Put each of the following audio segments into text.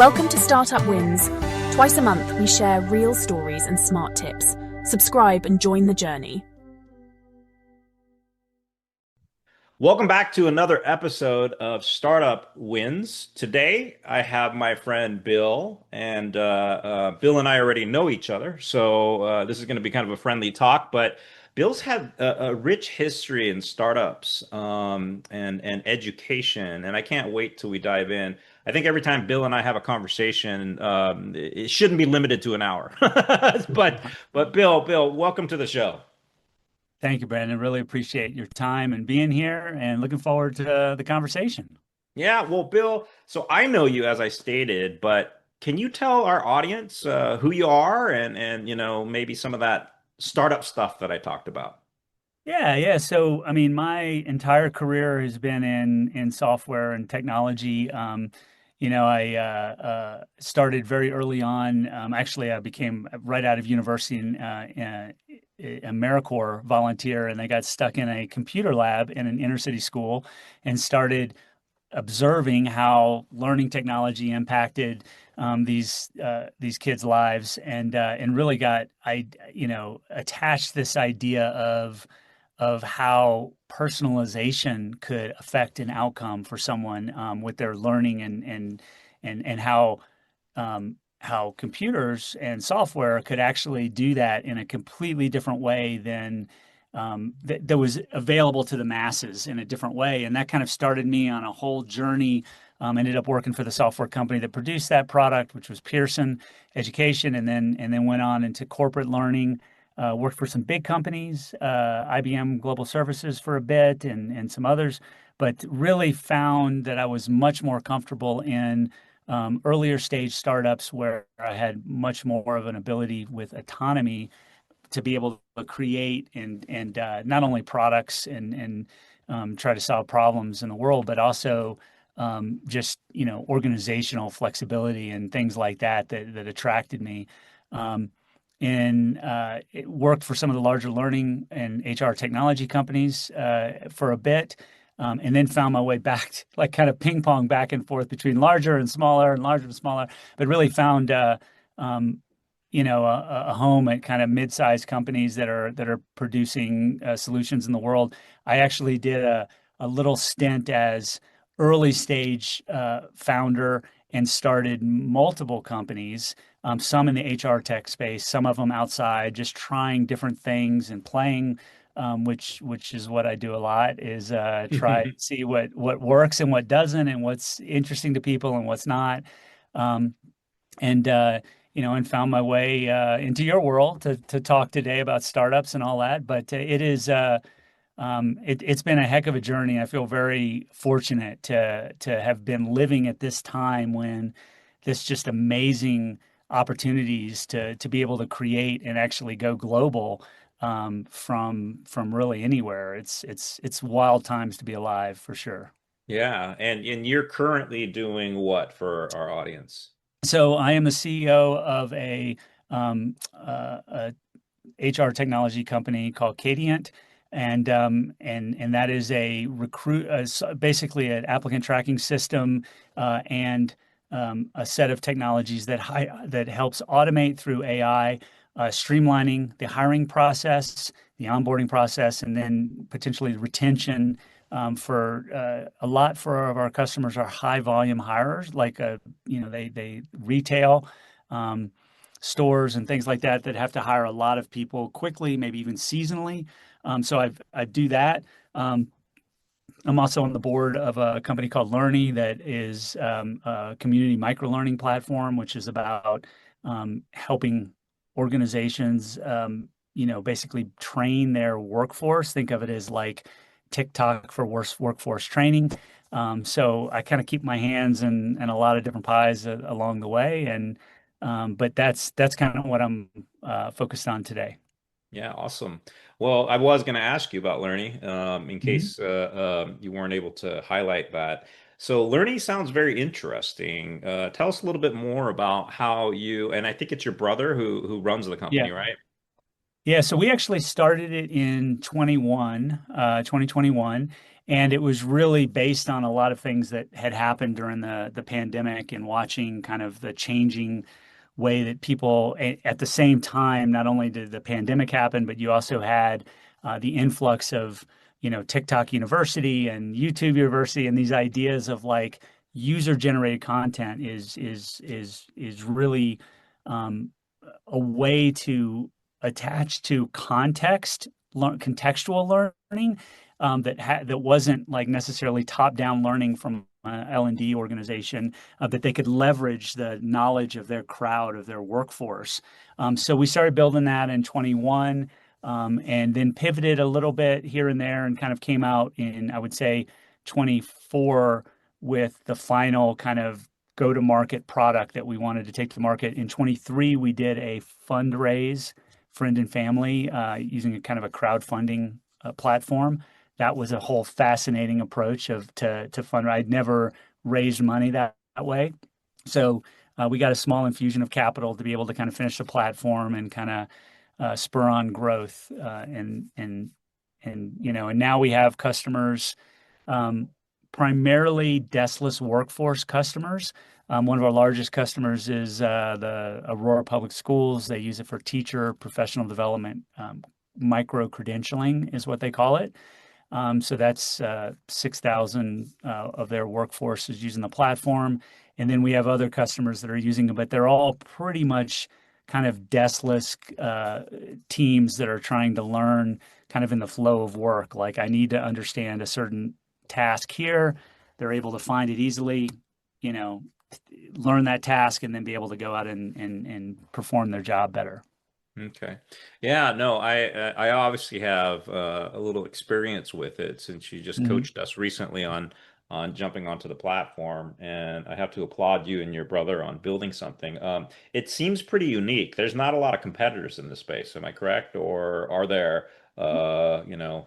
Welcome to Startup Wins. Twice a month, we share real stories and smart tips. Subscribe and join the journey. Welcome back to another episode of Startup Wins. Today, I have my friend Bill, and Bill and I already know each other, so this is going to be kind of a friendly talk. But Bill's had a rich history in startups and education, and I can't wait till we dive in. I think every time Bill and I have a conversation, it shouldn't be limited to an hour. But Bill, welcome to the show. Thank you, Brandon. Really appreciate your time and being here and looking forward to the conversation. Yeah, well, Bill, so I know you as I stated, but can you tell our audience who you are and maybe some of that startup stuff that I talked about? Yeah. So, I mean, my entire career has been in software and technology. I started very early on. Actually, I became right out of university a AmeriCorps volunteer, and I got stuck in a computer lab in an inner city school and started observing how learning technology impacted these kids' lives, and really got attached this idea of how personalization could affect an outcome for someone with their learning and how computers and software could actually do that in a completely different way than that was available to the masses in a different way. And that kind of started me on a whole journey. Ended up working for the software company that produced that product, which was Pearson Education, and then went on into corporate learning. Worked for some big companies, IBM Global Services for a bit, and some others, but really found that I was much more comfortable in earlier stage startups where I had much more of an ability with autonomy to be able to create and not only products and try to solve problems in the world, but also just organizational flexibility and things like that attracted me. And it worked for some of the larger learning and HR technology companies for a bit, and then found my way back, like kind of ping pong back and forth between larger and smaller and larger and smaller, but really found a home at kind of mid-sized companies that are producing solutions in the world. I actually did a little stint as early stage founder and started multiple companies, some in the HR tech space, some of them outside, just trying different things and playing, which is what I do a lot, is try to see what works and what doesn't, and what's interesting to people and what's not. Um, and found my way into your world to talk today about startups and all that. But it's been a heck of a journey. I feel very fortunate to have been living at this time when this just amazing opportunities to be able to create and actually go global from really anywhere. It's wild times to be alive for sure. Yeah, and you're currently doing what for our audience? So I am the CEO of a HR technology company called Cadient, and that is a basically an applicant tracking system and a set of technologies that helps automate through AI, streamlining the hiring process, the onboarding process, and then potentially retention. For a lot for of our customers are high volume hirers, like they retail stores and things like that have to hire a lot of people quickly, maybe even seasonally. So I do that. I'm also on the board of a company called Learny that is a community micro learning platform, which is about helping organizations, basically train their workforce. Think of it as like TikTok for workforce training. So I kind of keep my hands in a lot of different pies along the way, but that's kind of what I'm focused on today. Yeah, awesome. Well, I was going to ask you about Learny, in Mhm. case you weren't able to highlight that. So Learny sounds very interesting. Tell us a little bit more about how you, and I think it's your brother who runs the company, Yeah. right? Yeah, so we actually started it in 2021, and it was really based on a lot of things that had happened during the pandemic and watching kind of the changing way that people at the same time, not only did the pandemic happen, but you also had the influx of, TikTok University and YouTube University and these ideas of like user generated content is really um, a way to attach to contextual learning that wasn't like necessarily top down learning from an L&D organization, that they could leverage the knowledge of their crowd, of their workforce. So we started building that in 21, and then pivoted a little bit here and there and kind of came out in, I would say, 24 with the final kind of go to market product that we wanted to take to the market. In 23, we did a fundraise, friend and family, using a kind of a crowdfunding platform. That was a whole fascinating approach to fund. I'd never raised money that way. So we got a small infusion of capital to be able to kind of finish the platform and kind of spur on growth. And now we have customers, primarily deskless workforce customers. One of our largest customers is the Aurora Public Schools. They use it for teacher professional development. Micro credentialing is what they call it. So that's 6,000 of their workforce is using the platform. And then we have other customers that are using it, but they're all pretty much kind of deskless teams that are trying to learn kind of in the flow of work. Like I need to understand a certain task here. They're able to find it easily, you know, learn that task and then be able to go out and perform their job better. Okay. Yeah, no, I obviously have a little experience with it since you just Mhm. coached us recently on jumping onto the platform, and I have to applaud you and your brother on building something. It seems pretty unique. There's not a lot of competitors in this space, am I correct? Or are there,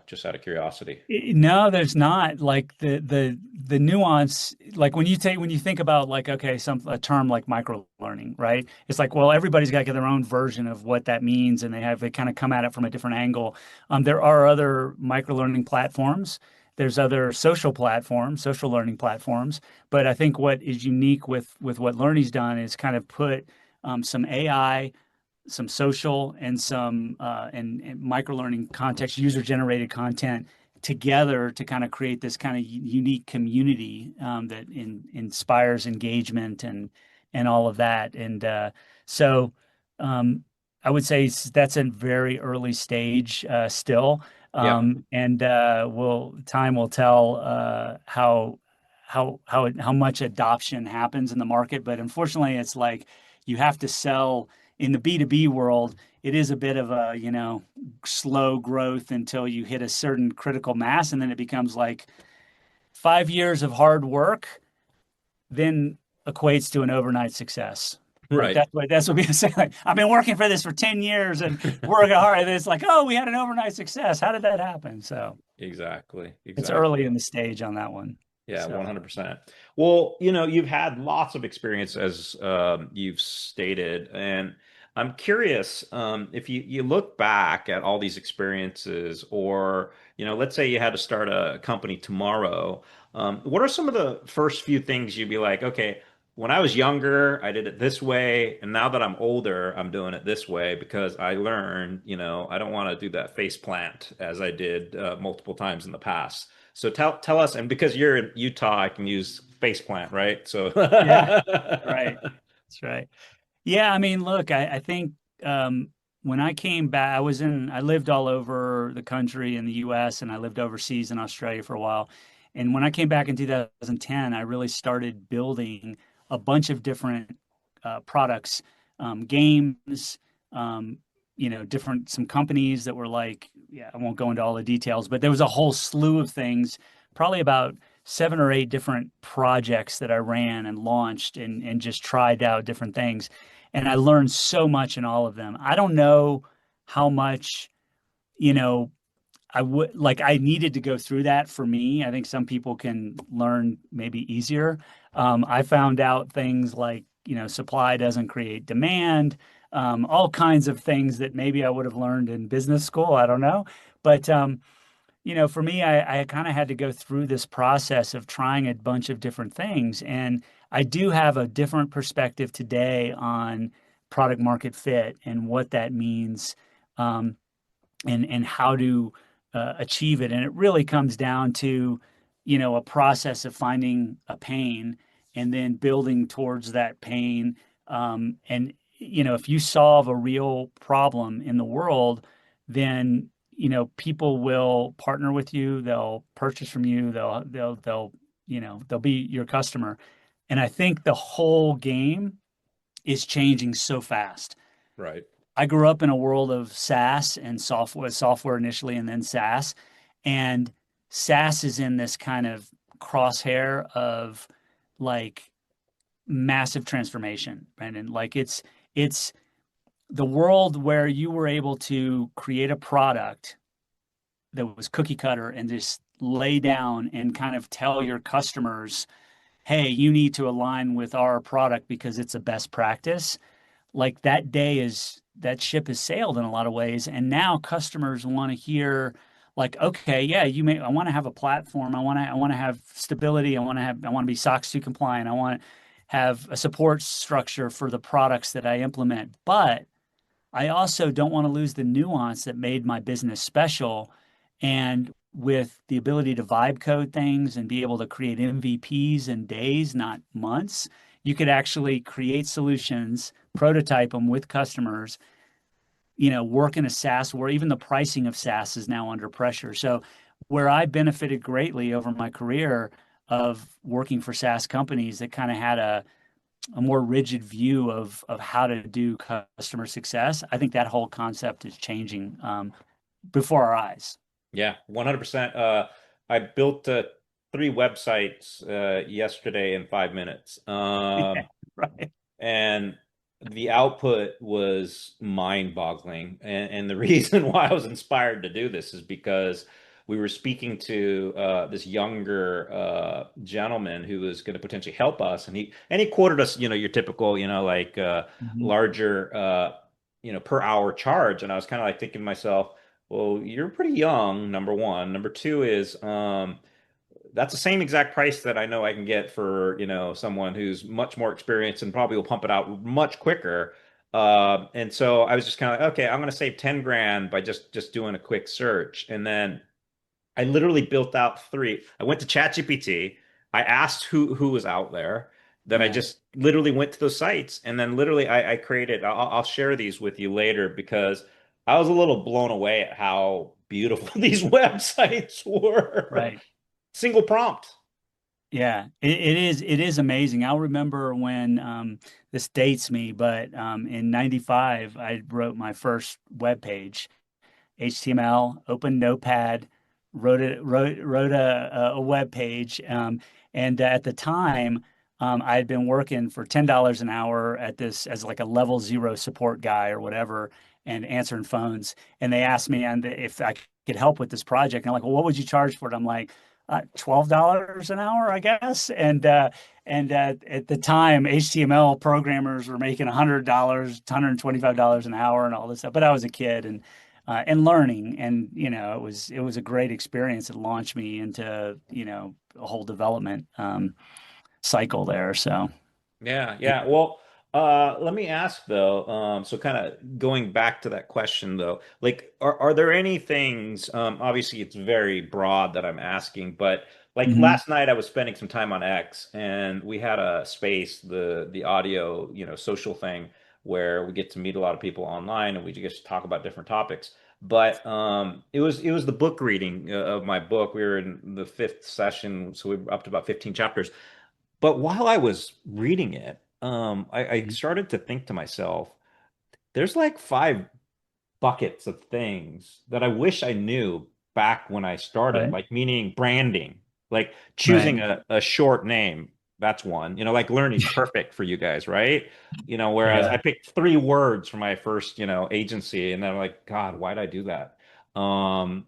just out of curiosity? No, there's not. Like the nuance, like when you think about like, okay, a term like micro learning, right? It's like, well, everybody's got their own version of what that means, and they kind of come at it from a different angle. There are other micro learning platforms. There's other social learning platforms. But I think what is unique with what Learny's done is kind of put some AI, some social, and some and micro learning context, user generated content together to kind of create this kind of unique community that inspires engagement and all of that. And so um, I would say that's a very early stage still. Yep. And time will tell how much adoption happens in the market. But unfortunately, it's like you have to sell in the B2B world. It is a bit of a, slow growth until you hit a certain critical mass, and then it becomes like 5 years of hard work, then equates to an overnight success. Like Right. that's what we say. Like, I've been working for this for 10 years and working hard. And it's like, oh, we had an overnight success. How did that happen? So Exactly. it's early Exactly. in the stage on that one. Yeah, So 100%. Well, you've had lots of experience as you've stated, and I'm curious if you look back at all these experiences, or let's say you had to start a company tomorrow. What are some of the first few things you'd be like, okay, when I was younger, I did it this way, and now that I'm older, I'm doing it this way because I learned, I don't want to do that face plant as I did multiple times in the past. So tell us, and because you're in Utah, I can use faceplant, right? So yeah, right. That's right. Yeah, I mean, look, I think when I came back, I lived all over the country in the US and I lived overseas in Australia for a while. And when I came back in 2010, I really started building a bunch of different products, games, some companies that were like, yeah, I won't go into all the details, but there was a whole slew of things, probably about 7 or 8 different projects that I ran and launched and just tried out different things. And I learned so much in all of them. I don't know how much, you know, I needed to go through that for me. I think some people can learn maybe easier. I found out things like supply doesn't create demand, all kinds of things that maybe I would have learned in business school. I don't know. But for me, I kind of had to go through this process of trying a bunch of different things. And I do have a different perspective today on product market fit and what that means, um, and how to achieve it. And it really comes down to, a process of finding a pain and then building towards that pain. And if you solve a real problem in the world, then people will partner with you, they'll purchase from you, they'll be your customer. And I think the whole game is changing so fast. Right. I grew up in a world of SaaS and software initially, and then SaaS. And SaaS is in this kind of crosshair of like massive transformation, Brandon. Like it's the world where you were able to create a product that was cookie cutter and just lay down and kind of tell your customers, hey, you need to align with our product because it's a best practice. Like that ship has sailed in a lot of ways. And now customers want to hear, like, okay, yeah, I want to have a platform. I want to have stability. I want to be SOX 2 compliant. I want to have a support structure for the products that I implement. But I also don't want to lose the nuance that made my business special. And with the ability to vibe code things and be able to create MVPs in days, not months, you could actually create solutions, prototype them with customers, work in a SaaS where even the pricing of SaaS is now under pressure. So where I benefited greatly over my career of working for SaaS companies that kind of had a more rigid view of how to do customer success, I think that whole concept is changing before our eyes. Yeah, 100%. I built three websites yesterday in 5 minutes. Yeah, right. And the output was mind-boggling. And the reason why I was inspired to do this is because we were speaking to this younger gentleman who was going to potentially help us, and he quoted us, your typical, like Mhm. larger, per hour charge. And I was kind of like thinking to myself, well, you're pretty young, number one. Number two is that's the same exact price that I know I can get for, someone who's much more experienced and probably will pump it out much quicker. And so I was just kind of like, okay, I'm going to save 10 grand by just doing a quick search. And then I literally built out three. I went to ChatGPT. I asked who was out there. Then I Yeah. just literally went to those sites, and then literally I created. I'll share these with you later because I was a little blown away at how beautiful these websites were. Right. Single prompt. Yeah, it is amazing. I'll remember when this dates me, but in '95 I wrote my first web page, HTML, open Notepad, wrote a web page, and at the time I had been working for $10 an hour at this as like a level zero support guy or whatever, and answering phones. And they asked me if I could help with this project. And I'm like, well, what would you charge for it? I'm like, $12 an hour, I guess. And at the time, HTML programmers were making $100, $125 an hour, and all this stuff. But I was a kid and learning, and it was a great experience. It launched me into a whole development cycle there. So Yeah, yeah. yeah. Well, let me ask though. So kind of going back to that question though, like, are there any things? Obviously, it's very broad that I'm asking, but like Mhm. last night, I was spending some time on X, and we had a space, the audio, social thing where we get to meet a lot of people online, and we just talk about different topics. But it was the book reading of my book. We were in the fifth session, so we were up to about 15 chapters. But while I was reading it, I Mhm. started to think to myself, there's like five buckets of things that I wish I knew back when I started, Right. like meaning branding, like Right. choosing a short name. That's one, like learning is perfect for you guys, right? Whereas I Yeah. picked three words for my first, agency, and then I'm like, God, why did I do that? Or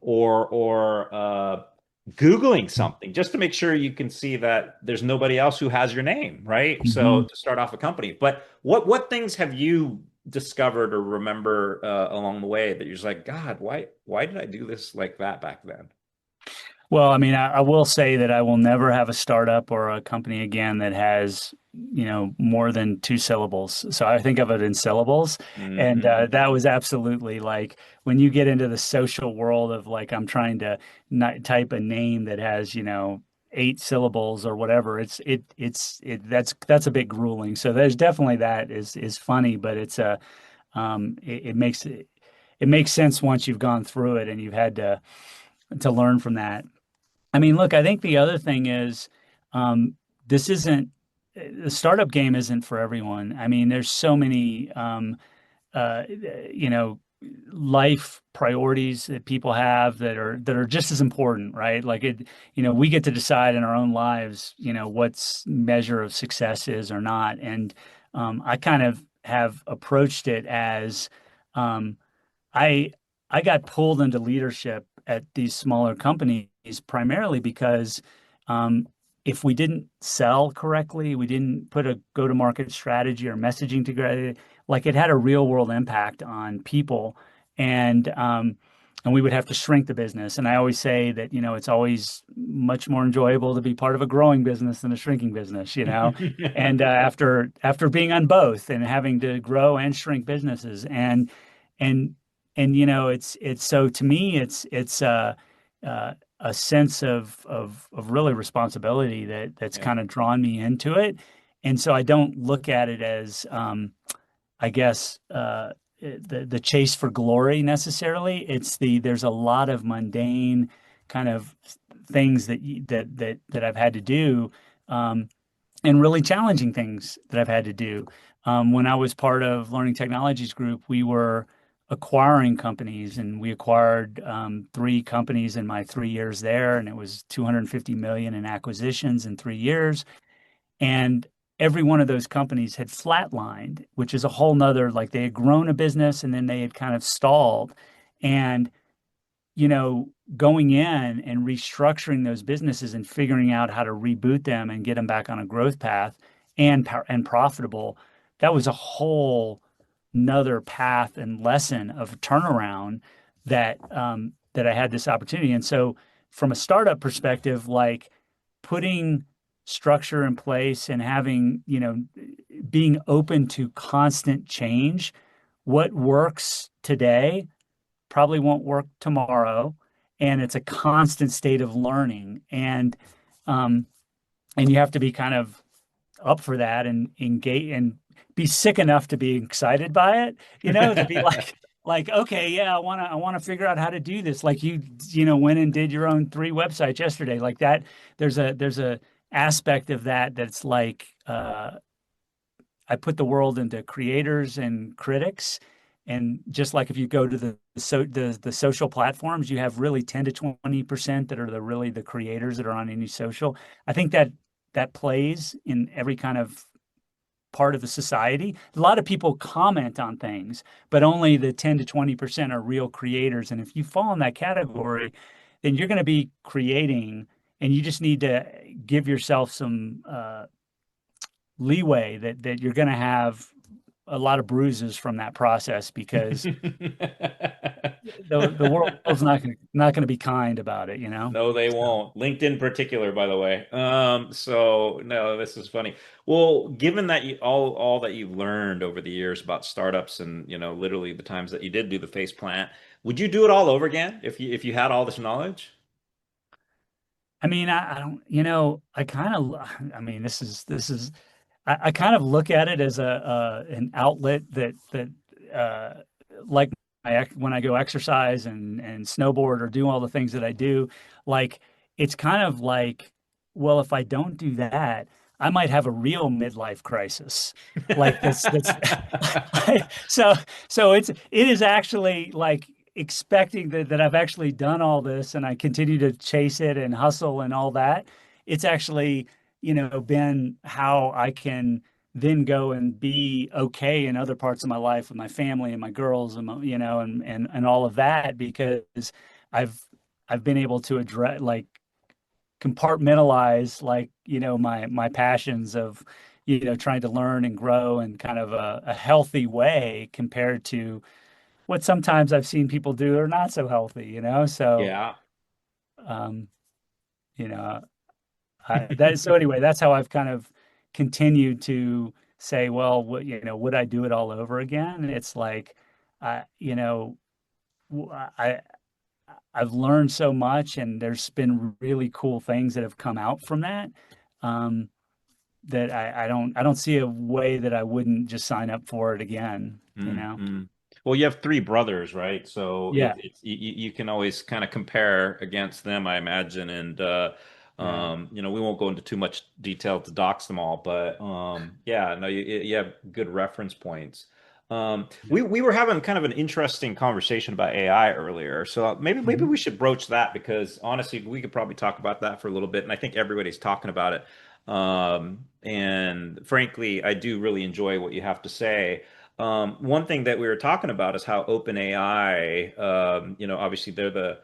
Googling something just to make sure you can see that there's nobody else who has your name, right? So Mhm. to start off a company. But what things have you discovered or remember along the way that you're just like, God, why did I do this like that back then? Well, I mean, I will say that I will never have a startup or a company again that has, more than two syllables. So I think of it in syllables. And Hmm. that was absolutely like when you get into the social world of like, I'm trying to not type a name that has, eight syllables or whatever. That's a bit grueling. So there's definitely that is funny, but it makes sense once you've gone through it and you've had to learn from that. I mean, look, I think the other thing is this isn't the startup game isn't for everyone. I mean, there's so many uh, you know, life priorities that people have that are just as important, right? Like we get to decide in our own lives, what's measure of success is or not. And I kind of have approached it as um, I I got pulled into leadership at these smaller companies primarily because um, if we didn't sell correctly, we didn't put a go-to-market strategy or messaging together, like it had a real-world impact on people, and um, and we would have to shrink the business. And I always say that, it's always much more enjoyable to be part of a growing business than a shrinking business, And after being on both and having to grow and shrink businesses, and it's so to me a sense of really responsibility that's Yeah. kind of drawn me into it. And so I don't look at it as I guess the chase for glory necessarily. There's a lot of mundane kind of things that I've had to do, um, and really challenging things that I've had to do. When I was part of Learning Technologies Group, we were acquiring companies, and we acquired three companies in my 3 years there, and it was 250 million in acquisitions in 3 years. And every one of those companies had flatlined, which is a whole nother, like they had grown a business and then they had kind of stalled. And you know, going in and restructuring those businesses and figuring out how to reboot them and get them back on a growth path and profitable, that was a whole nother path and lesson of turnaround that I had this opportunity. And so, from a startup perspective, like putting structure in place and having, being open to constant change, what works today probably won't work tomorrow, and it's a constant state of learning, um, and you have to be kind of up for that and engage and be sick enough to be excited by it, to be like okay, yeah, I want to figure out how to do this. Like went and did your own three websites yesterday, like that. There's a aspect of that that's like I put the world into creators and critics. And just like if you go to the social platforms, you have really 10 to 20% that are really the creators that are on any social. I think that plays in every kind of part of the society. A lot of people comment on things, but only the 10 to 20% are real creators. And if you fall in that category, then you're going to be creating, and you just need to give yourself some leeway that you're going to have a lot of bruises from that process because the world's not going to be kind about it. No, they So, won't. LinkedIn particular, by the way. So no, this is funny. Well, given that all that you've learned over the years about startups and literally the times that you did do the face plant, would you do it all over again if you had all this knowledge? I mean, I don't, I mean, I kind of look at it as an outlet that uh, like when I go exercise and snowboard or do all the things that I do, like it's kind of like, well, if I don't do that, I might have a real midlife crisis. Like that's so it is actually like expecting that I've actually done all this and I continue to chase it and hustle and all that. It's actually been how I can then go and be okay in other parts of my life with my family and my girls and and all of that because I've I've been able to address like compartmentalize like, my passions of, trying to learn and grow in kind of a healthy way compared to what sometimes I've seen people do are not so healthy, So, Yeah. um, you know, so anyway, that's how I've kind of continued to say, well, would I do it all over again? And it's like, I, you know, I I've learned so much, and there's been really cool things that have come out from that. Um, that I don't see a way that I wouldn't just sign up for it again. Mm-hmm. Well, you have three brothers, right? So Yeah, you can always kind of compare against them, I imagine. And yeah. we won't go into too much detail to dox them all, but yeah, no, you have good reference points. We were having kind of an interesting conversation about AI earlier, so maybe Mhm. we should broach that because honestly, we could probably talk about that for a little bit, and I think everybody's talking about it. And frankly, I do really enjoy what you have to say. One thing that we were talking about is how OpenAI, obviously they're the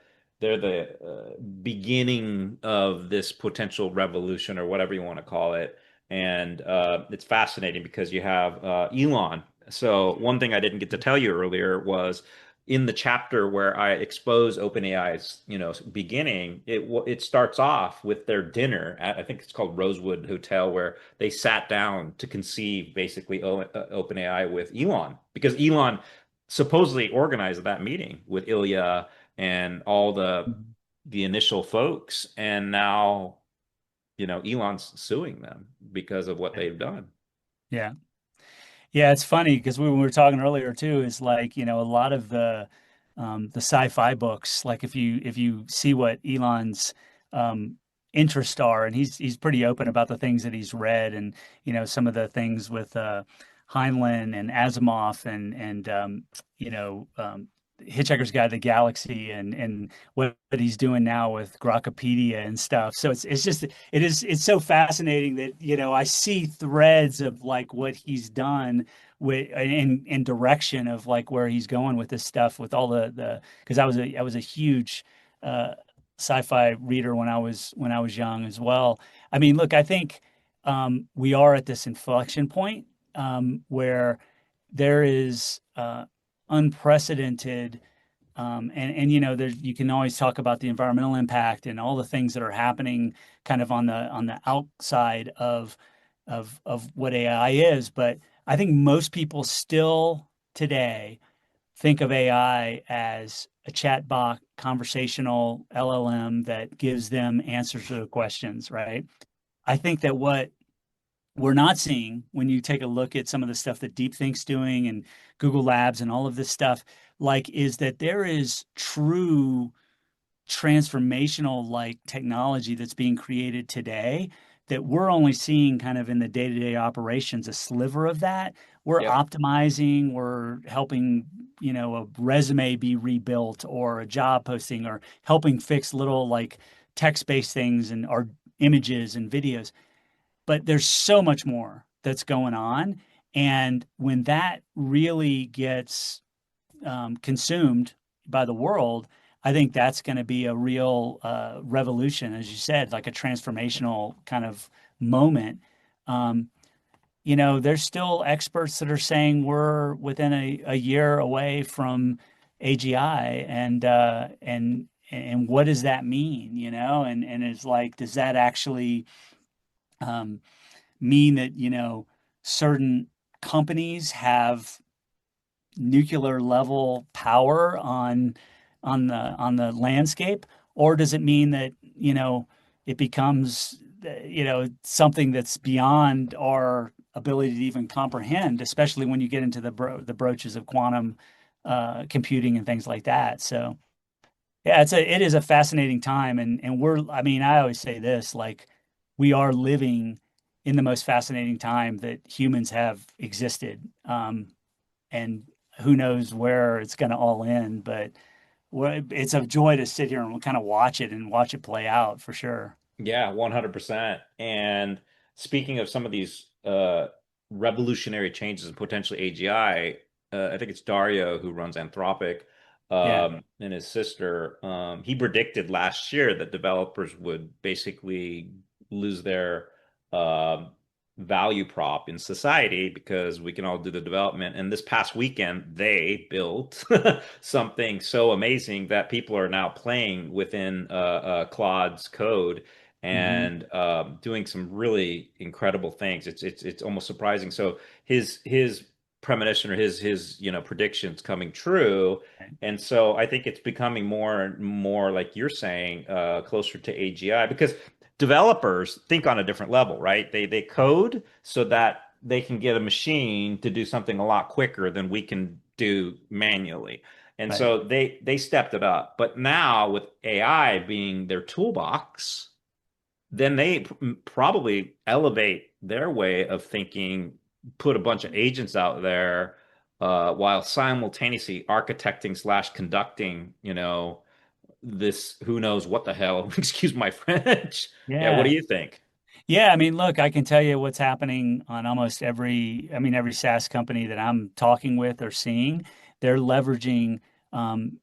beginning of this potential revolution or whatever you want to call it, and it's fascinating because you have Elon. So one thing I didn't get to tell you earlier was in the chapter where I expose OpenAI's, beginning, it starts off with their dinner at, I think it's called Rosewood Hotel, where they sat down to conceive basically OpenAI with Elon because Elon supposedly organized that meeting with Ilya and all the initial folks, and now Elon's suing them because of what they've done. Yeah. Yeah, it's funny because we were talking earlier too, is like, a lot of the sci-fi books, like if you see what Elon's um interests are, and he's pretty open about the things that he's read, and some of the things with Heinlein and Asimov and Hitchhiker's Guide to the Galaxy, and what he's doing now with Grokkapedia and stuff. So it's so fascinating that I see threads of like what he's done with in direction of like where he's going with this stuff, with all the because I was a huge uh sci-fi reader when I was young as well. I mean, look, I think we are at this inflection point where there is unprecedented and there's you can always talk about the environmental impact and all the things that are happening kind of on the outside of what AI is, but I think most people still today think of AI as a chatbot conversational LLM that gives them answers to the questions, right? I think that what we're not seeing when you take a look at some of the stuff that DeepThink's doing and Google Labs and all of this stuff, like, is that there is true transformational like technology that's being created today that we're only seeing kind of in the day-to-day operations, a sliver of that. We're Yep. optimizing, we're helping, a resume be rebuilt or a job posting, or helping fix little like text-based things and or images and videos. But there's so much more that's going on. And when that really gets consumed by the world, I think that's going to be a real revolution, as you said, like a transformational kind of moment. Um, there's still experts that are saying we're within a year away from AGI, and what does that mean? And it's like, does that actually um, mean that, certain companies have nuclear level power on the landscape, or does it mean that it becomes something that's beyond our ability to even comprehend, especially when you get into the broaches of quantum computing and things like that. So yeah, it is a fascinating time, and I mean, I always say this, like, we are living in the most fascinating time that humans have existed. And who knows where it's going to all end, but it's a joy to sit here and kind of watch it play out for sure. Yeah, 100%. And speaking of some of these revolutionary changes and potentially AGI, I think it's Dario who runs Anthropic. Yeah. and his sister. He predicted last year that developers would basically lose their um value prop in society because we can all do the development. And this past weekend, they built something so amazing that people are now playing within Claude's code Hmm. and doing some really incredible things. It's almost surprising. So his premonition or his predictions coming true. And so I think it's becoming more and more like you're saying, closer to AGI because developers think on a different level, right? They code so that they can get a machine to do something a lot quicker than we can do manually. And Right. so they stepped it up. But now with AI being their toolbox, then they probably elevate their way of thinking, put a bunch of agents out there while simultaneously architecting slash conducting, this who knows what the hell. Excuse my French. Yeah, what do Yeah. you think? Yeah, I mean, look, I can tell you what's happening on almost every SaaS company that I'm talking with or seeing. They're leveraging um,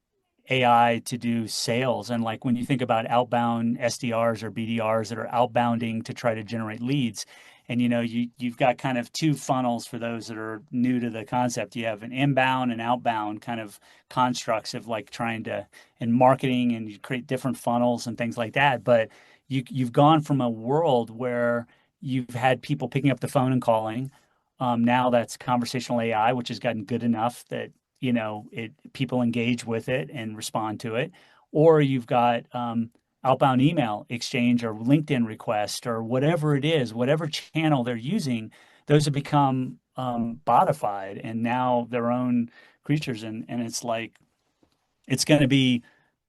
AI to do sales. And like when you think about outbound SDRs or BDRs that are outbounding to try to generate leads, and you've got kind of two funnels for those that are new to the concept. You have an inbound and outbound kind of constructs of like trying to in marketing and you create different funnels and things like that. But you've gone from a world where you've had people picking up the phone and calling. Now that's conversational AI, which has gotten good enough that it people engage with it and respond to it. Or you've got outbound email exchange or LinkedIn request or whatever it is, whatever channel they're using. Those have become bodified and now their own creatures, and it's like it's going to be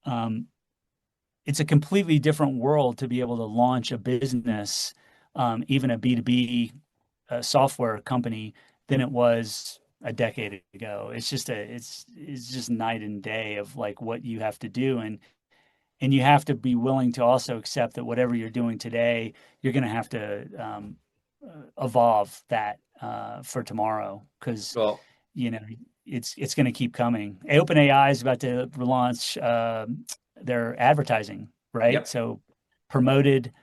um, it's a completely different world to be able to launch a business, even a B2B software company, than it was a decade ago. It's just night and day of like what you have to do, and you have to be willing to also accept that whatever you're doing today, you're going to have to evolve that for tomorrow because Well, you know it's going to keep coming. OpenAI is about to relaunch their advertising, right? yep. So promoted,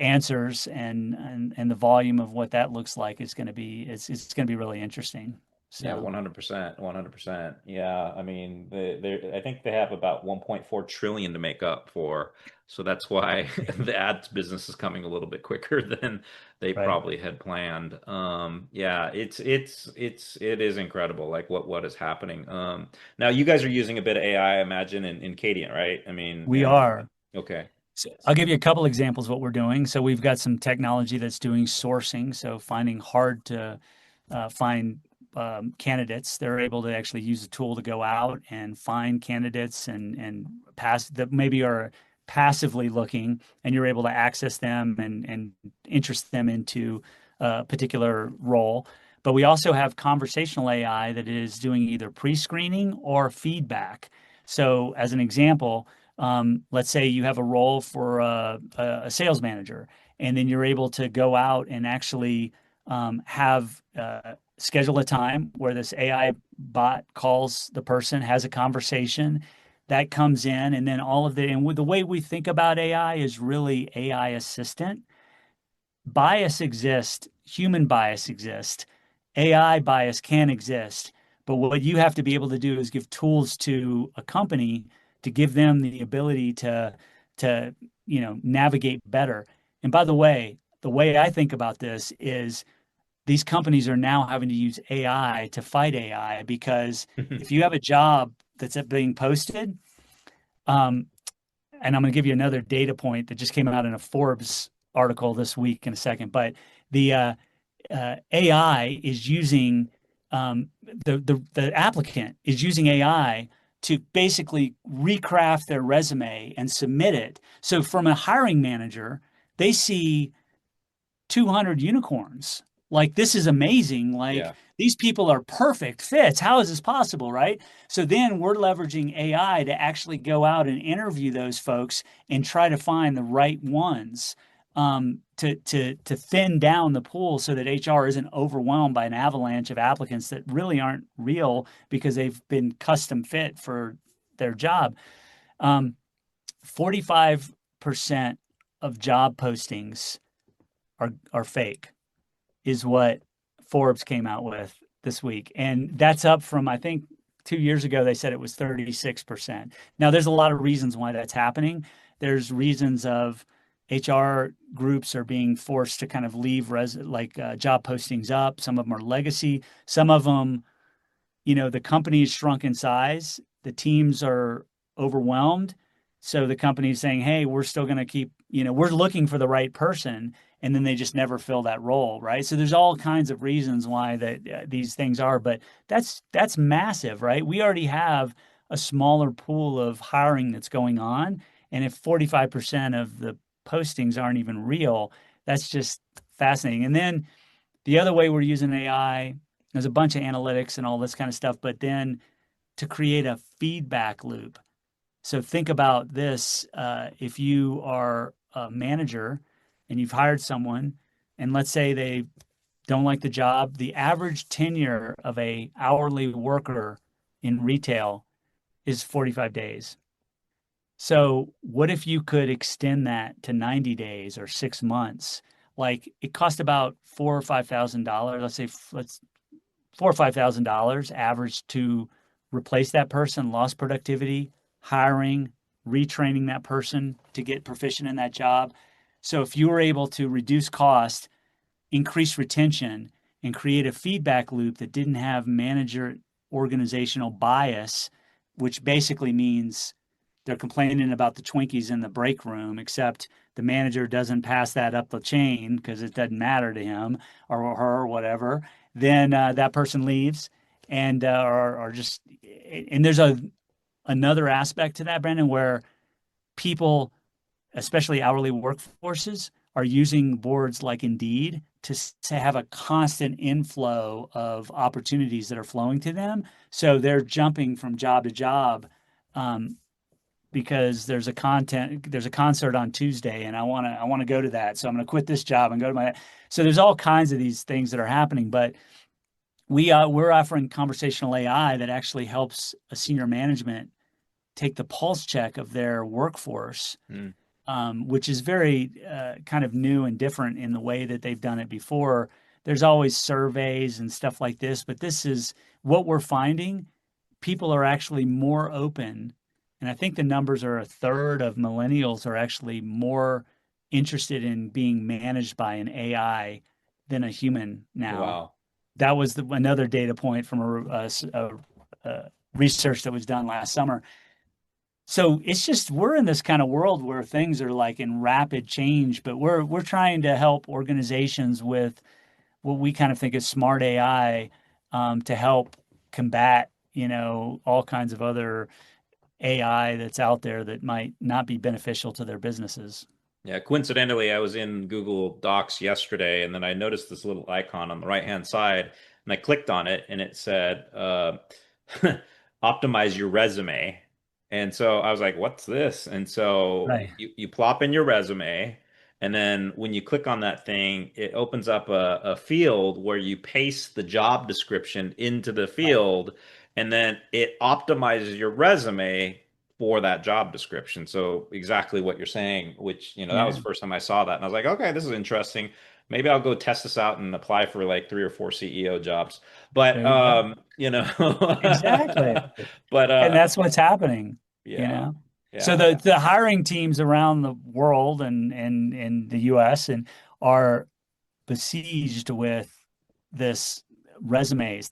answers and the volume of what that looks like is going to be it's going to be really interesting. Yeah, So 100%, 100%. Yeah, I mean, I think they have about 1.4 trillion to make up for. So that's why the ads business is coming a little bit quicker than they right. probably had planned. Yeah, it is incredible, like what is happening. Now you guys are using a bit of AI, I imagine, in Cadient, right? I mean, We are. okay. So I'll give you a couple examples of what we're doing. So we've got some technology that's doing sourcing, so finding hard to find candidates. They're able to actually use a tool to go out and find candidates and pass that maybe are passively looking, and you're able to access them and interest them into a particular role. But we also have conversational AI that is doing either pre-screening or feedback. So, as an example, let's say you have a role for a sales manager, and then you're able to go out and actually have schedule a time where this AI bot calls the person, has a conversation that comes in, and then all of the way we think about AI is really AI assistant. Bias exists, human bias exists, AI bias can exist. But what you have to be able to do is give tools to a company to give them the ability to navigate better. And by the way I think about this is these companies are now having to use AI to fight AI because if you have a job that's being posted, um, and I'm going to give you another data point that just came out in a Forbes article this week in a second, but the AI is using the applicant is using AI to basically recraft their resume and submit it. So from a hiring manager, they see 200 unicorns. Like, this is amazing. Like, Yeah. these people are perfect fits. How is this possible, right? So then we're leveraging AI to actually go out and interview those folks and try to find the right ones. to thin down the pool so that HR isn't overwhelmed by an avalanche of applicants that really aren't real because they've been custom fit for their job. 45% of job postings are fake, is what Forbes came out with this week. And that's up from, I think, 2 years ago, they said it was 36%. Now, there's a lot of reasons why that's happening. There's reasons of HR groups are being forced to kind of leave job postings up. Some of them are legacy. Some of them, the company's shrunk in size. The teams are overwhelmed. So the company's saying, hey, we're still going to keep, we're looking for the right person. And then they just never fill that role, right? So there's all kinds of reasons why these things are, but that's massive, right? We already have a smaller pool of hiring that's going on. And if 45% of the postings aren't even real, that's just fascinating. And then the other way we're using AI, there's a bunch of analytics and all this kind of stuff, but then to create a feedback loop. So think about this. If you are a manager and you've hired someone, and let's say they don't like the job, the average tenure of a hourly worker in retail is 45 days. So what if you could extend that to 90 days or 6 months? Like it cost about $4,000 or $5,000. Let's $4,000 or $5,000 average to replace that person, lost productivity, hiring, retraining that person to get proficient in that job. So if you were able to reduce cost, increase retention, and create a feedback loop that didn't have manager organizational bias, which basically means they're complaining about the Twinkies in the break room, except the manager doesn't pass that up the chain because it doesn't matter to him or her or whatever, then that person leaves and there's another aspect to that, Brandon, where people, especially hourly workforces, are using boards like Indeed to have a constant inflow of opportunities that are flowing to them. So they're jumping from job to job because there's a concert on Tuesday, and I want to go to that. So I'm going to quit this job and go to my. So there's all kinds of these things that are happening, but we're offering conversational AI that actually helps a senior management take the pulse check of their workforce, which is very kind of new and different in the way that they've done it before. There's always surveys and stuff like this, but this is what we're finding. People are actually more open. And I think the numbers are 1/3 of millennials are actually more interested in being managed by an AI than a human now. Wow. That was another data point from a research that was done last summer. So it's just we're in this kind of world where things are like in rapid change, but we're trying to help organizations with what we kind of think is smart AI to help combat, all kinds of other AI that's out there that might not be beneficial to their businesses. Yeah, coincidentally, I was in Google Docs yesterday, and then I noticed this little icon on the right-hand side, and I clicked on it, and it said, optimize your resume. And so I was like, what's this? And so Right. you plop in your resume, and then when you click on that thing, it opens up a field where you paste the job description into the field, and then it optimizes your resume for that job description. So exactly what you're saying, which, that was Yeah. the first time I saw that. And I was like, okay, this is interesting. Maybe I'll go test this out and apply for like 3 or 4 CEO jobs. But, There you go. Exactly. but, And that's what's happening, you yeah, know? So yeah, the hiring teams around the world and in the US and are besieged with this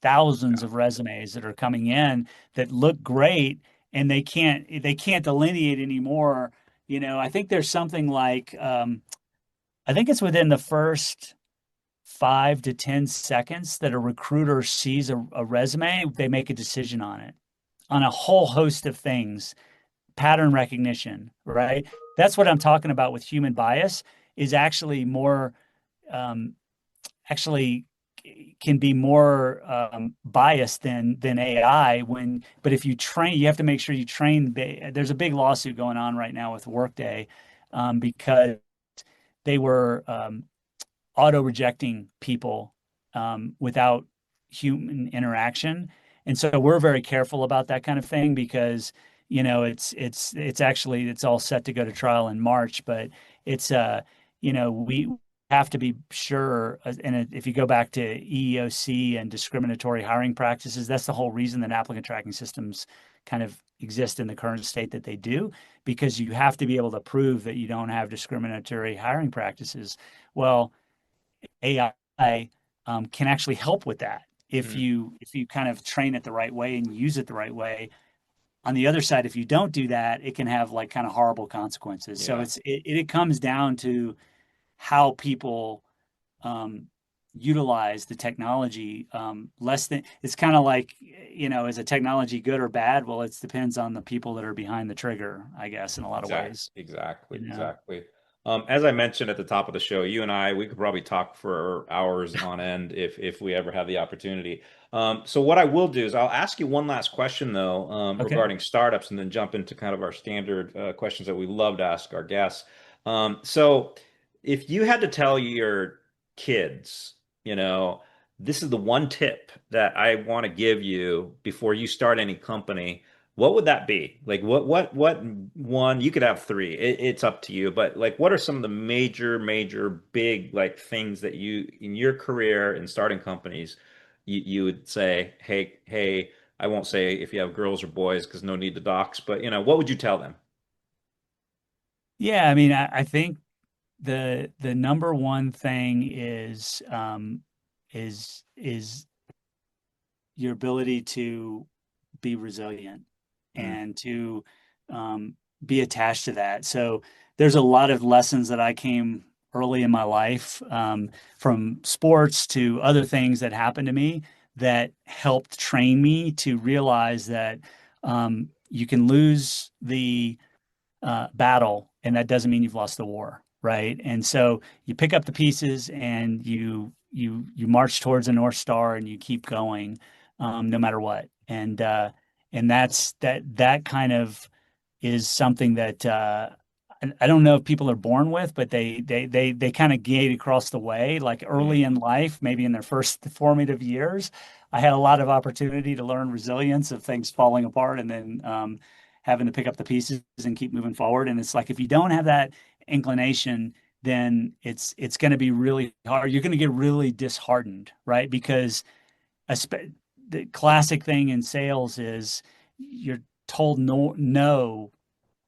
thousands of resumes that are coming in that look great and they can't delineate anymore. I think there's something like I think it's within the first 5 to 10 seconds that a recruiter sees a resume, they make a decision on it on a whole host of things, pattern recognition, right? That's what I'm talking about with human bias is actually more, actually can be more biased than AI but if you train, you have to make sure you train. There's a big lawsuit going on right now with Workday because they were auto rejecting people without human interaction. And so we're very careful about that kind of thing because, it's actually it's all set to go to trial in March, but it's we have to be sure. And if you go back to EEOC and discriminatory hiring practices, that's the whole reason that applicant tracking systems kind of exist in the current state that they do, because you have to be able to prove that you don't have discriminatory hiring practices. Well, AI can actually help with that if Mm. you kind of train it the right way and use it the right way. On the other side, if you don't do that, it can have like kind of horrible consequences. So Yeah, it comes down to how people um, utilize the technology. Less than it's kind of like, is a technology good or bad? Well, it depends on the people that are behind the trigger, I guess, in a lot of ways. exactly, You know. exactly. As I mentioned at the top of the show, you and I, we could probably talk for hours on end if we ever have the opportunity. So what I will do is I'll ask you one last question though, Okay. regarding startups, and then jump into kind of our standard questions that we love to ask our guests. So if you had to tell your kids, you know, this is the one tip that I want to give you before you start any company, what would that be? Like what one, you could have three. It's up to you, but like what are some of the major big like things that you in your career in starting companies you would say, hey, I won't say if you have girls or boys because no need to dox, but what would you tell them? Yeah, I mean, I think the number one thing is your ability to be resilient Mm, and to be attached to that. So there's a lot of lessons that I came early in my life, from sports to other things that happened to me, that helped train me to realize that you can lose the battle, and that doesn't mean you've lost the war, right? And so you pick up the pieces and you march towards a North Star and you keep going, no matter what. And that kind of is something that I don't know if people are born with, but they kind of gate across the way. Like mm, early in life, maybe in their first formative years, I had a lot of opportunity to learn resilience of things falling apart, and then having to pick up the pieces and keep moving forward. And it's like if you don't have that inclination, then it's going to be really hard. You're going to get really disheartened, right? Because the classic thing in sales is you're told no,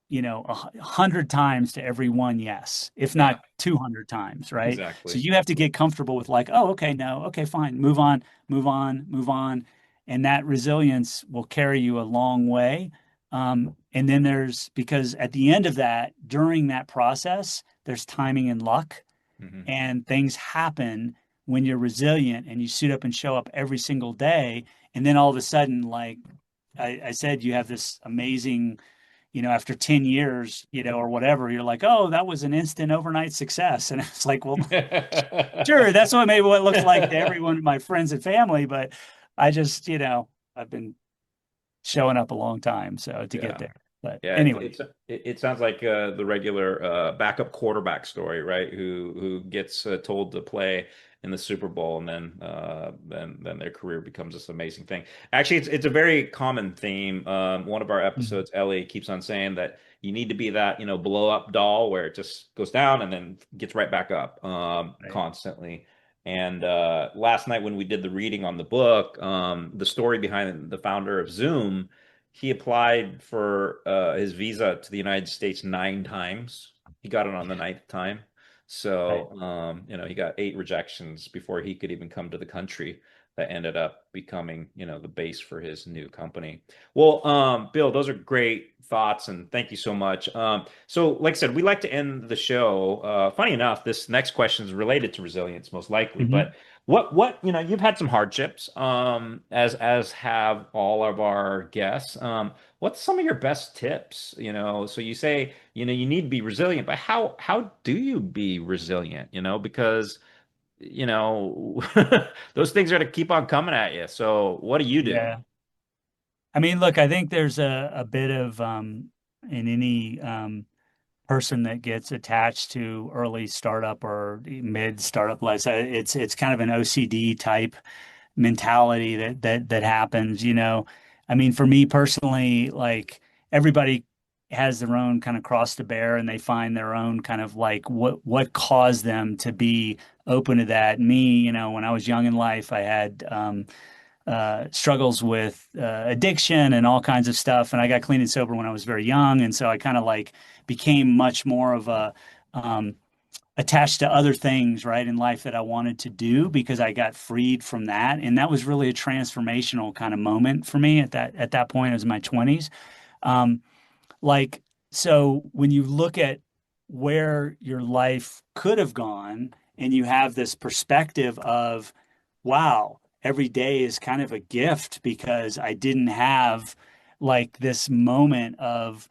100 times to every one yes, if yeah, not 200 times, right? So exactly. you have to get comfortable with like, oh, okay, no, okay, fine, move on, move on, move on. And that resilience will carry you a long way. And then because at the end of that, during that process, there's timing and luck, Hmm. and things happen when you're resilient and you suit up and show up every single day. And then all of a sudden, like I said, you have this amazing, after 10 years, or whatever, you're like, oh, that was an instant overnight success. And it's like, well, sure, that's what maybe what it looks like to everyone, my friends and family, but I just, I've been showing up a long time, so to get Yeah. there. But Yeah, anyway. it sounds like the regular backup quarterback story, right? Who gets told to play in the Super Bowl, and then their career becomes this amazing thing. Actually, it's a very common theme. One of our Mhm. episodes, Ellie keeps on saying that you need to be that blow up doll where it just goes down and then gets right back up Right. constantly. And last night when we did the reading on the book, the story behind the founder of Zoom, he applied for his visa to the United States 9 times. He got it on the ninth time. Right. So, he got 8 rejections before he could even come to the country. That ended up becoming, the base for his new company. Well, Bill, those are great thoughts, and thank you so much. So, like I said, we like to end the show. Funny enough, this next question is related to resilience, most likely, Mhm. but what you've had some hardships, as have all of our guests. What's some of your best tips? So you say, you need to be resilient, but how do you be resilient? Because you know those things are to keep on coming at you. So what do you do? Yeah. I mean, look, I think there's a bit of in any person that gets attached to early startup or mid startup life. So it's kind of an OCD type mentality that happens, you know. I mean, for me personally, like everybody has their own kind of cross to bear and they find their own kind of like what caused them to be open to that. Me, you know, when I was young in life, I had struggles with addiction and all kinds of stuff. And I got clean and sober when I was very young. And so I kind of like became much more of a um, attached to other things, right, in life that I wanted to do because I got freed from that. And that was really a transformational kind of moment for me at that point. It was my 20s. Um, like, so when you look at where your life could have gone and you have this perspective of, wow, every day is kind of a gift because I didn't have like this moment of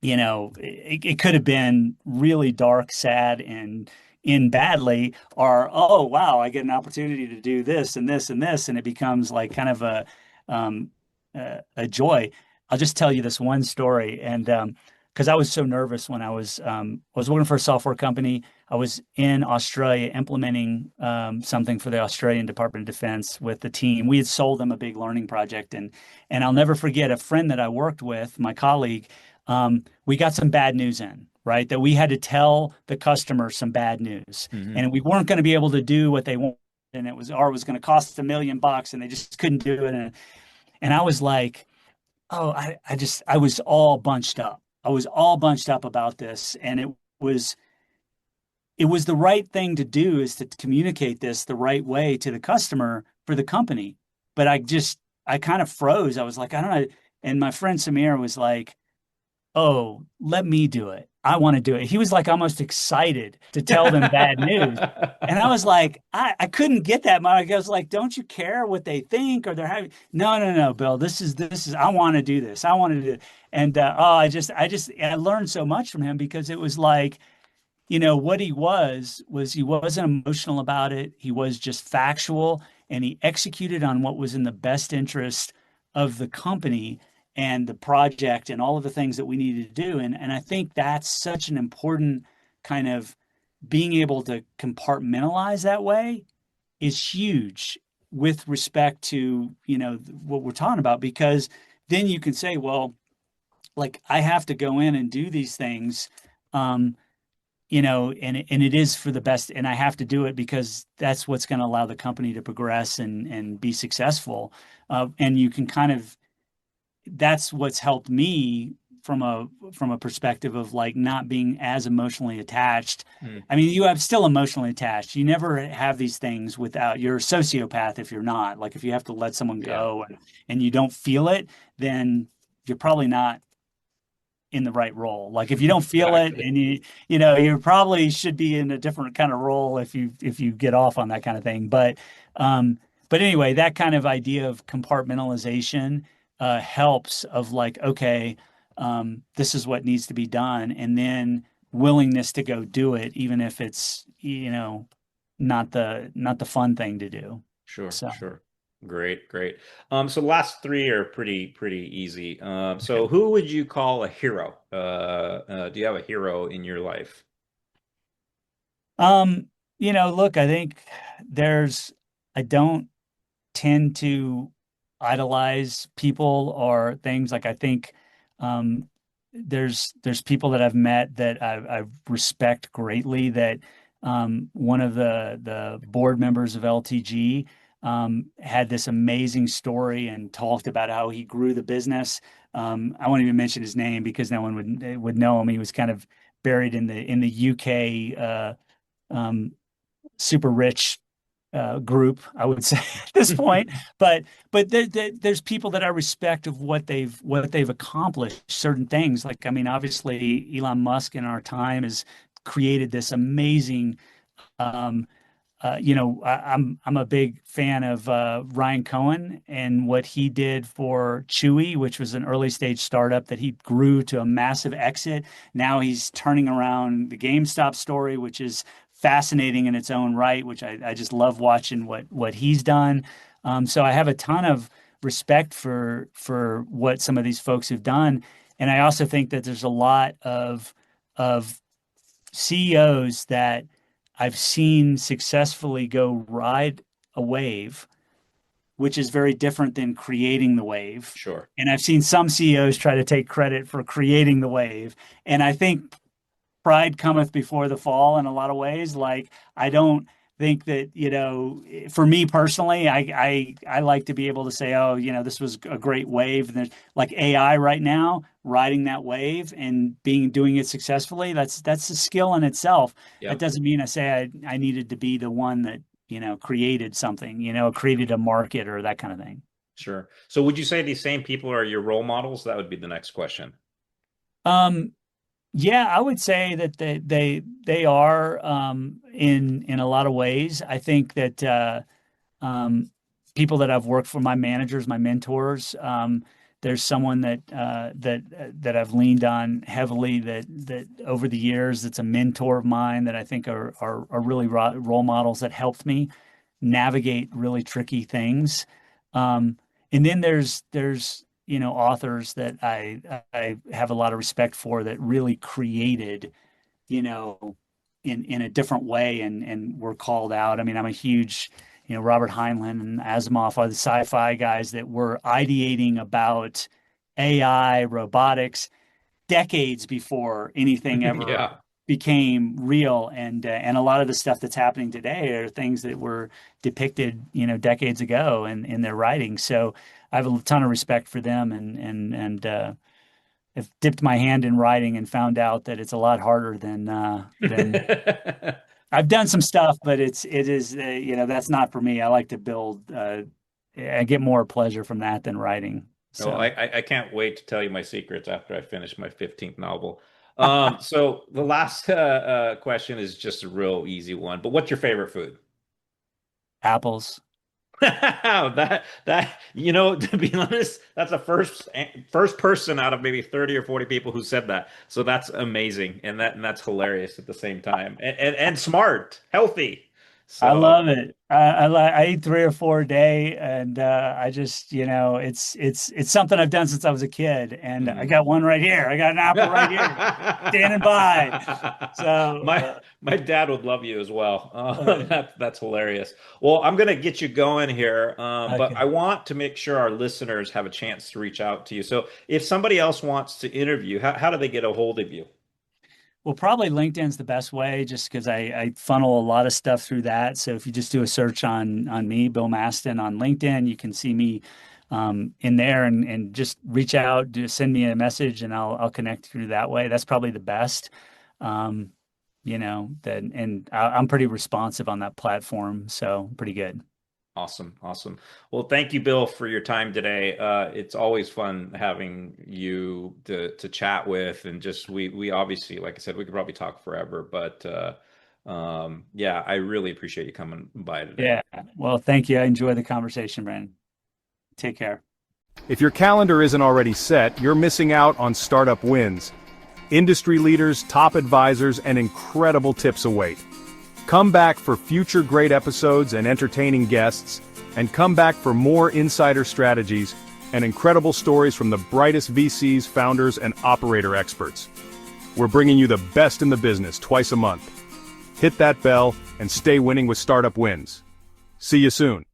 you know, it could have been really dark, sad, and in badly, or oh wow, I get an opportunity to do this and this and this, and it becomes like kind of um, a joy. I'll just tell you this one story, and because I was so nervous when I was working for a software company. I was in Australia implementing something for the Australian Department of Defense with the team. We had sold them a big learning project, and I'll never forget a friend that I worked with, my colleague. We got some bad news in, right? That we had to tell the customer some bad news, Hmm. and we weren't going to be able to do what they wanted, and it was going to cost $1 million, and they just couldn't do it. And I was like, oh, I was all bunched up. I was all bunched up about this, and was it was the right thing to do is to communicate this the right way to the customer for the company. But I kind of froze. I was like, I don't know. And my friend Samir was like, oh, let me do it. I want to do it. He was like almost excited to tell them bad news. And I was like, I couldn't get that much. I was like, don't you care what they think or they're having? No, no, no, Bill. I want to do this. I want to do it. And I learned so much from him because it was like, you know, what he wasn't emotional about it. He was just factual and he executed on what was in the best interest of the company and the project and all of the things that we needed to do. And I think that's such an important kind of being able to compartmentalize that way is huge with respect to, you know, what we're talking about, because then you can say, well, like I have to go in and do these things. You know, and it is for the best, and I have to do it because that's what's going to allow the company to progress and be successful. And you can kind of that's what's helped me from a perspective of like not being as emotionally attached. Mm. I mean, you have still emotionally attached. You never have these things without you're a sociopath if you're not. Like if you have to let someone Yeah, go and you don't feel it, then you're probably not in the right role. Like if you don't feel it exactly. and you know, you probably should be in a different kind of role if you get off on that kind of thing. But anyway, that kind of idea of compartmentalization helps of like, okay, this is what needs to be done, and then willingness to go do it, even if it's, you know, not the fun thing to do. Sure, So, sure. Great, great. So the last three are pretty easy. okay. So who would you call a hero? Do you have a hero in your life? Um, you know, look, I think I don't tend to idolize people or things. Like I think um, there's people that I've met that I respect greatly. That one of the board members of LTG had this amazing story and talked about how he grew the business. I won't even mention his name because no one would know him. He was kind of buried in the UK um, super rich group, I would say at this point. But there's people that I respect of what they've accomplished, certain things. Like I mean, obviously Elon Musk in our time has created this amazing. Um, you know, I'm a big fan of Ryan Cohen and what he did for Chewy, which was an early stage startup that he grew to a massive exit. Now he's turning around the GameStop story, which is fascinating in its own right, which I just love watching what he's done. So I have a ton of respect for what some of these folks have done. And I also think that there's a lot of CEOs that I've seen successfully go ride a wave, which is very different than creating the wave. Sure. And I've seen some CEOs try to take credit for creating the wave. And I think pride cometh before the fall in a lot of ways. Like, I don't think that, for me personally, I like to be able to say, oh, this was a great wave. And there's like AI right now, riding that wave and doing it successfully. That's a skill in itself. Yep. That doesn't mean I say I needed to be the one that, created something, created a market or that kind of thing. Sure. So would you say these same people are your role models? That would be the next question. Yeah, I would say that they are in a lot of ways. I think that people that I've worked for, my managers, my mentors, there's someone that I've leaned on heavily that over the years that's a mentor of mine that I think are really role models that helped me navigate really tricky things. And then there's authors that I have a lot of respect for that really created, in a different way and were called out. I mean, I'm a huge, Robert Heinlein and Asimov are the sci-fi guys that were ideating about AI, robotics, decades before anything ever Yeah. became real. And a lot of the stuff that's happening today are things that were depicted, decades ago in their writing. So I have a ton of respect for them and have dipped my hand in writing and found out that it's a lot harder than I've done some stuff, but it is that's not for me. I like to build. I get more pleasure from that than writing. So Oh, I can't wait to tell you my secrets after I finish my 15th novel. So the last question is just a real easy one. But what's your favorite food? apples. To be honest, that's the first person out of maybe 30 or 40 people who said that. So that's amazing, and that's hilarious at the same time, and smart, healthy. I So love it. I eat 3 or 4 a day, and I just it's something I've done since I was a kid, and I mhm. got one right here. I got an apple right here, standing by. So My dad would love you as well. uh, That's hilarious. Well, I'm gonna get you going here, but I okay. want to make sure our listeners have a chance to reach out to you. So if somebody else wants to interview, how do they get a hold of you? Well, probably LinkedIn's the best way, just because I funnel a lot of stuff through that. So if you just do a search on me, Bill Mastin, on LinkedIn, you can see me in there, and just reach out, just send me a message, and I'll connect through that way. That's probably the best. Um, I'm pretty responsive on that platform, so pretty good. Awesome, awesome. Well, thank you, Bill, for your time today. It's always fun having you to chat with, and just we obviously, like I said, we could probably talk forever, but yeah, I really appreciate you coming by today. Yeah. Well, thank you. I enjoyed the conversation, Brandon. Take care. If your calendar isn't already set, you're missing out on startup wins. Industry leaders, top advisors, and incredible tips await. Come back for future great episodes and entertaining guests, and come back for more insider strategies and incredible stories from the brightest VCs, founders, and operator experts. We're bringing you the best in the business twice a month. Hit that bell and stay winning with Startup Wins. See you soon.